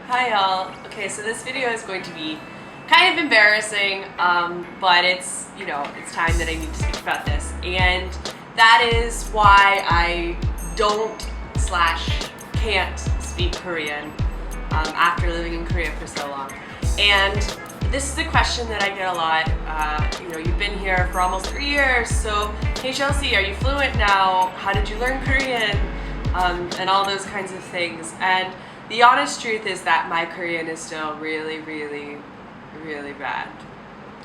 Hi y'all. Okay, so this video is going to be kind of embarrassing, but it's time that I need to speak about this. And that is why I don't/can't speak Korean after living in Korea for so long. And this is a question that I get a lot. You've been here for almost 3 years, so hey Chelsea, are you fluent now? How did you learn Korean? And all those kinds of things. And the honest truth is that my Korean is still really, really, really bad.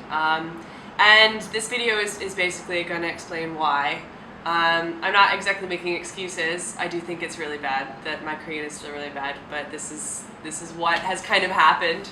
And this video is basically going to explain why. I'm not exactly making excuses. I do think it's really bad, that my Korean is still really bad, but this is what has kind of happened,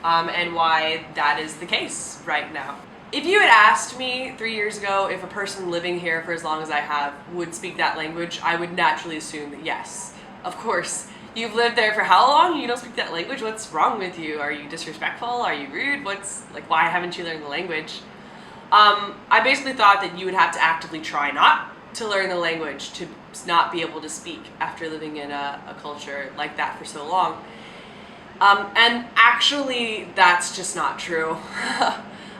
and why that is the case right now. If you had asked me 3 years ago if a person living here for as long as I have would speak that language, I would naturally assume that yes, of course. You've lived there for how long? You don't speak that language? What's wrong with you? Are you disrespectful? Are you rude? Why haven't you learned the language? I basically thought that you would have to actively try not to learn the language to not be able to speak after living in a culture like that for so long. And actually, that's just not true.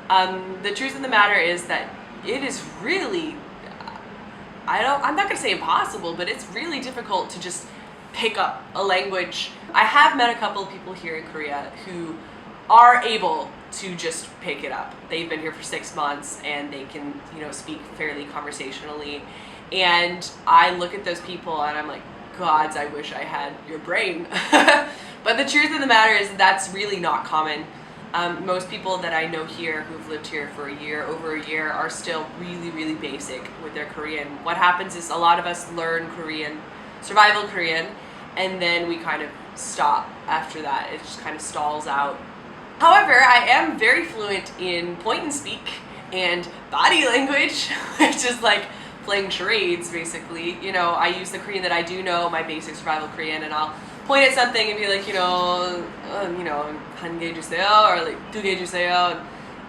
The truth of the matter is that it is really, I'm not gonna say impossible, but it's really difficult to just pick up a language. I have met a couple of people here in Korea who are able to just pick it up. They've been here for 6 months and they can, speak fairly conversationally. And I look at those people and I'm like, gods, I wish I had your brain. But the truth of the matter is that's really not common. Most people that I know here who've lived here for over a year, are still really, really basic with their Korean. What happens is a lot of us learn Korean, survival Korean, and then we kind of stop after that. It just kind of stalls out. However, I am very fluent in point and speak and body language, which is like playing charades, basically. I use the Korean that I do know, my basic survival Korean, and I'll point at something and be like, 한 개 주세요, or like 두 개 주세요,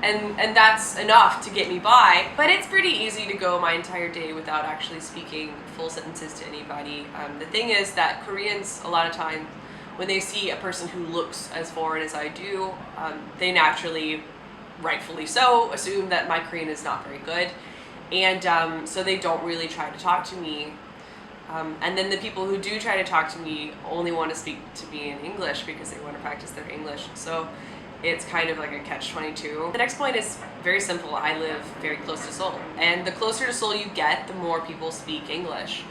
and that's enough to get me by. But it's pretty easy to go my entire day without actually speaking full sentences to anybody. The thing is that Koreans, a lot of times, when they see a person who looks as foreign as I do, they naturally, rightfully so, assume that my Korean is not very good, and so they don't really try to talk to me. And then the people who do try to talk to me only want to speak to me in English because they want to practice their English. So it's kind of like a catch-22. The next point is very simple. I live very close to Seoul. And the closer to Seoul you get, the more people speak English.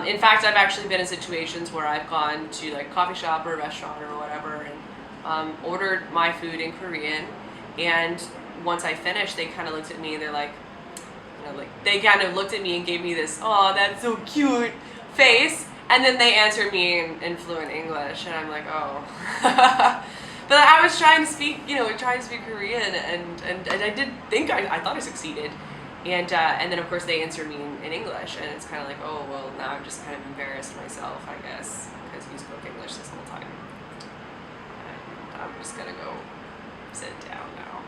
In fact, I've actually been in situations where I've gone to like a coffee shop or a restaurant or whatever and ordered my food in Korean. And once I finished, they kind of looked at me and they're like, they kind of looked at me and gave me this, oh, that's so cute face, and then they answered me in fluent English, and I'm like, oh. But I was trying to speak, Korean, and I did think, I thought I succeeded, and then of course they answered me in English, and it's kind of like, oh, well, now I've just kind of embarrassed myself, I guess, because you spoke English this whole time. And I'm just gonna go sit down now.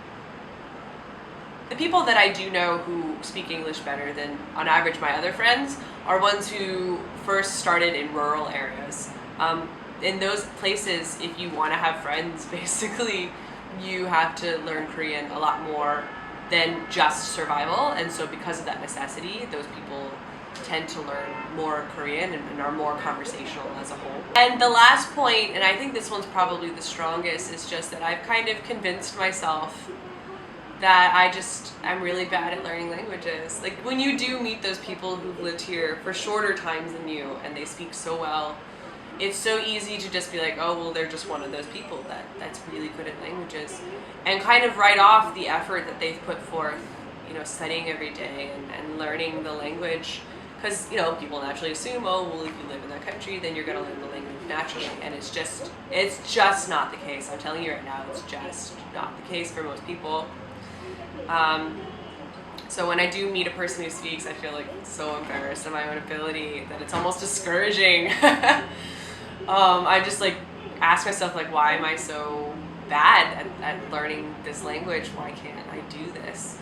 The people that I do know who speak English better than, on average, my other friends are ones who first started in rural areas. In those places, if you want to have friends, basically, you have to learn Korean a lot more than just survival. And so because of that necessity, those people tend to learn more Korean and are more conversational as a whole. And the last point, and I think this one's probably the strongest, is just that I've kind of convinced myself that I'm really bad at learning languages. Like when you do meet those people who've lived here for shorter times than you and they speak so well, it's so easy to just be like, oh, well, they're just one of those people that's really good at languages, and kind of write off the effort that they've put forth, studying every day and learning the language. Because, people naturally assume, oh, well, if you live in that country, then you're going to learn the language naturally. And it's just not the case. I'm telling you right now, it's just not the case for most people. So when I do meet a person who speaks, I feel like so embarrassed of my own ability that it's almost discouraging. I just ask myself why am I so bad at learning this language? Why can't I do this?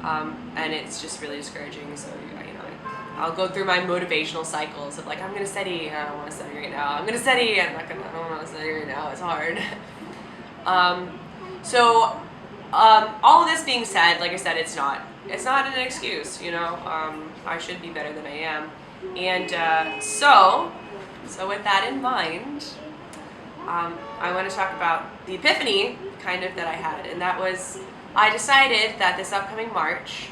And it's just really discouraging. So I'll go through my motivational cycles of like, I'm gonna study, I don't want to study right now. I'm gonna study, I don't want to study right now. It's hard. All of this being said, like I said, it's not an excuse. I should be better than I am, and so with that in mind, I want to talk about the epiphany kind of that I had, and that was I decided that this upcoming March,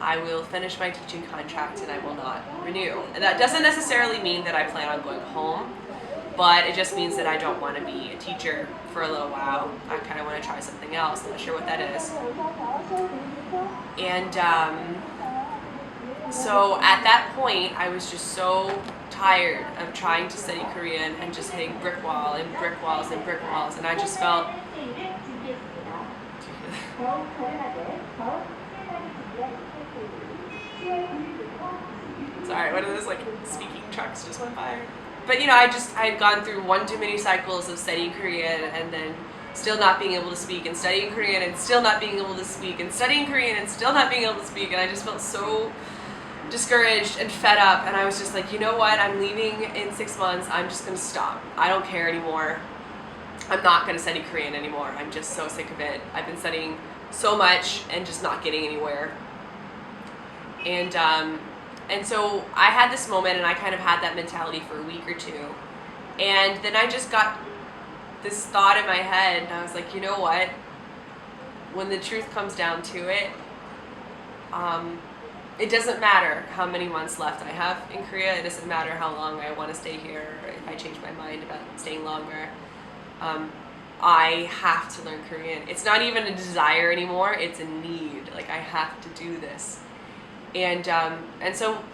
I will finish my teaching contract and I will not renew. And that doesn't necessarily mean that I plan on going home, but it just means that I don't want to be a teacher for a little while. I kind of want to try something else. I'm not sure what that is. And so at that point, I was just so tired of trying to study Korean and just hitting brick wall and brick walls and brick walls, and I just felt sorry, one of those like speaking trucks just went by. But I had gone through one too many cycles of studying Korean and then still not being able to speak, and studying Korean and still not being able to speak, and studying Korean and still not being able to speak, and I just felt so discouraged and fed up, and I was just like, you know what, I'm leaving in 6 months, I'm just gonna stop. I don't care anymore. I'm not gonna study Korean anymore. I'm just so sick of it. I've been studying so much and just not getting anywhere. And so I had this moment, and I kind of had that mentality for a week or two, and then I just got this thought in my head, and I was like, you know what, when the truth comes down to it, it doesn't matter how many months left I have in Korea. It doesn't matter how long I want to stay here, or if I change my mind about staying longer. I have to learn Korean. It's not even a desire anymore, it's a need. Like, I have to do this. And so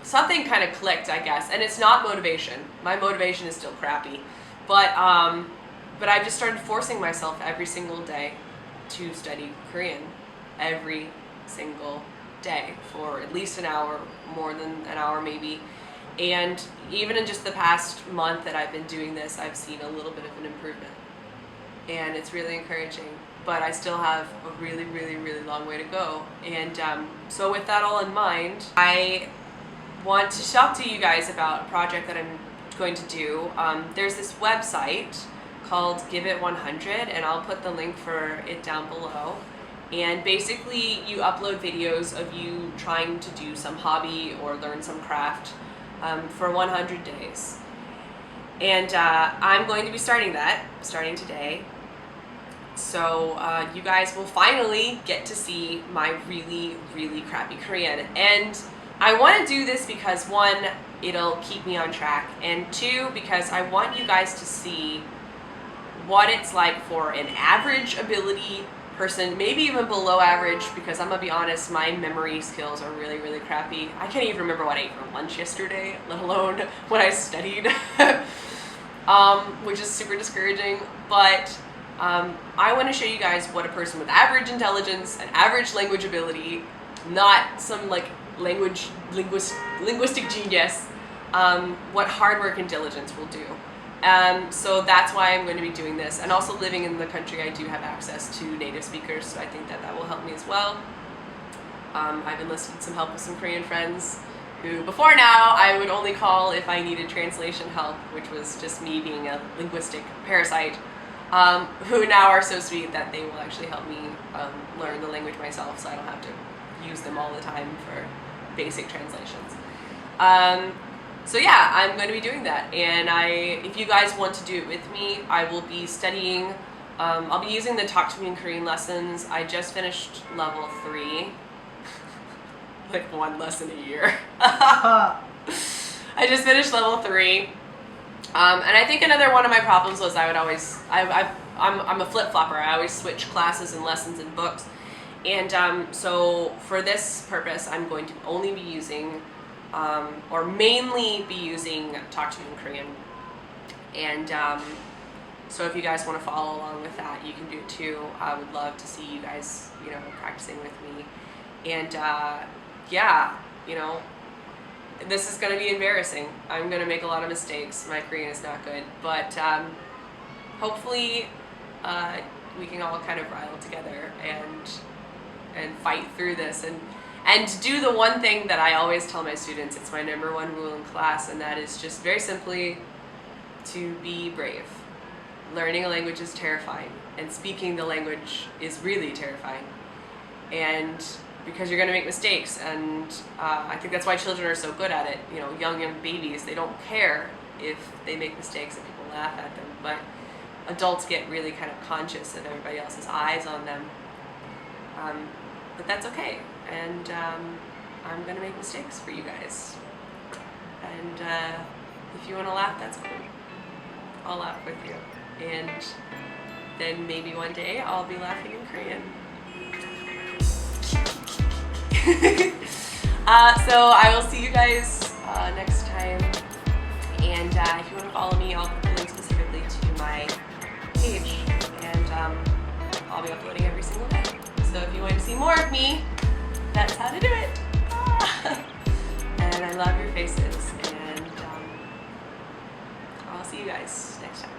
something kind of clicked, I guess. And it's not motivation. My motivation is still crappy. But I just started forcing myself every single day to study Korean. Every single day for at least an hour, more than an hour maybe. And even in just the past month that I've been doing this, I've seen a little bit of an improvement. And it's really encouraging. But I still have a really, really, really long way to go. And so with that all in mind, I want to talk to you guys about a project that I'm going to do. There's this website called Give It 100, and I'll put the link for it down below. And basically, you upload videos of you trying to do some hobby or learn some craft for 100 days. And I'm going to be starting that, starting today. So you guys will finally get to see my really, really crappy Korean. And I want to do this because, one, it'll keep me on track, and two, because I want you guys to see what it's like for an average ability person, maybe even below average, because I'm gonna be honest, my memory skills are really, really crappy. I can't even remember what I ate for lunch yesterday, let alone what I studied, which is super discouraging. But I want to show you guys what a person with average intelligence and average language ability, not some like linguistic genius, what hard work and diligence will do. So that's why I'm going to be doing this. And also, living in the country, I do have access to native speakers, so I think that will help me as well. I've enlisted some help with some Korean friends who, before now, I would only call if I needed translation help, which was just me being a linguistic parasite, who now are so sweet that they will actually help me learn the language myself, so I don't have to use them all the time for basic translations. So yeah, I'm going to be doing that, and if you guys want to do it with me, I will be studying, I'll be using the Talk to Me in Korean lessons. I just finished level 3, like one lesson a year. I just finished level 3, and I think another one of my problems was I would always, I'm a flip-flopper, I always switch classes and lessons and books, and so for this purpose, I'm going to only be using or mainly be using Talk to Me in Korean. And so if you guys want to follow along with that, you can do it too. I would love to see you guys, practicing with me. And yeah, this is going to be embarrassing. I'm going to make a lot of mistakes. My Korean is not good, but hopefully we can all kind of rile together and fight through this. And do the one thing that I always tell my students, it's my number one rule in class, and that is just very simply to be brave. Learning a language is terrifying, and speaking the language is really terrifying. And because you're going to make mistakes, and I think that's why children are so good at it. You know, young babies, they don't care if they make mistakes and people laugh at them, but adults get really kind of conscious of everybody else's eyes on them. But that's okay, and I'm going to make mistakes for you guys. And if you want to laugh, that's cool. I'll laugh with you. And then maybe one day I'll be laughing in Korean. So I will see you guys next time. And if you want to follow me, I'll put the link specifically to my page. And I'll be uploading every single day. So if you want to see more of me, that's how to do it. And I love your faces. And I'll see you guys next time.